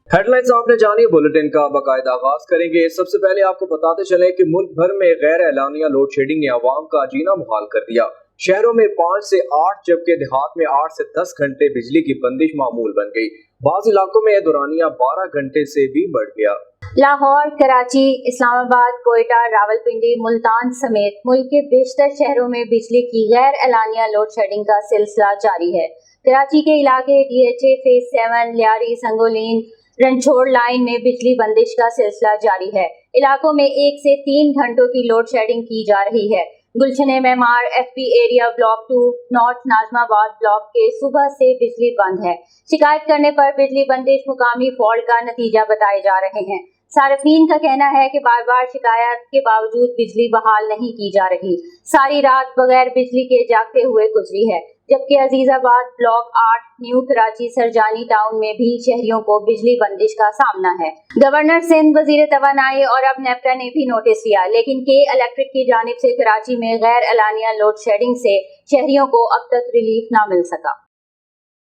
Head lines आपने जानी, bulletin का बाकायदा आगाज करेंगे। सबसे पहले आपको बताते चले कि मुल्क भर में गैर एलानिया लोड शेडिंग ने अवाम का जीना मुहाल कर दिया। शहरों में 5 से 8 जबकि देहात में 8 से 10 घंटे बिजली की बंदिश मामूल बन गई। बाज़ इलाकों में दौरानिया 12 घंटे से भी बढ़ गया। लाहौर, कराची, इस्लामाबाद, कोयटा, रावलपिंडी, मुल्तान समेत मुल्क के बेशतर शहरों में बिजली की गैर एलानिया लोड शेडिंग का सिलसिला जारी है। कराची के इलाके DHA फेज 7, लियारी, संगोलीन, रंछोड़ लाइन में बिजली बंदिश का सिलसिला जारी है। इलाकों में 1 से 3 घंटों की लोड शेडिंग की जा रही है। Gulshan Memar FP area block 2 north Nazimabad block के सुबह से बिजली बंद है। शिकायत करने पर बिजली बंदिश मुकामी फॉल्ट का नतीजा बताए जा रहे हैं। सार्फिन का कहना है कि बार बार शिकायत के बावजूद बिजली बहाल नहीं की जा रही। सारी रात बगैर बिजली के जागते हुए गुजरी है। जबकि Azizabad block 8 new Karachi Sarjani town में भी शहरियों को बिजली बंदिश का सामना है। गवर्नर सिंध, वजीर तवानाई और अब नेपटा ने भी नोटिस लिया, लेकिन के इलेक्ट्रिक की जानिब से कराची में गैर एलानिया लोड शेडिंग से शहरियों को अब तक रिलीफ न मिल सका।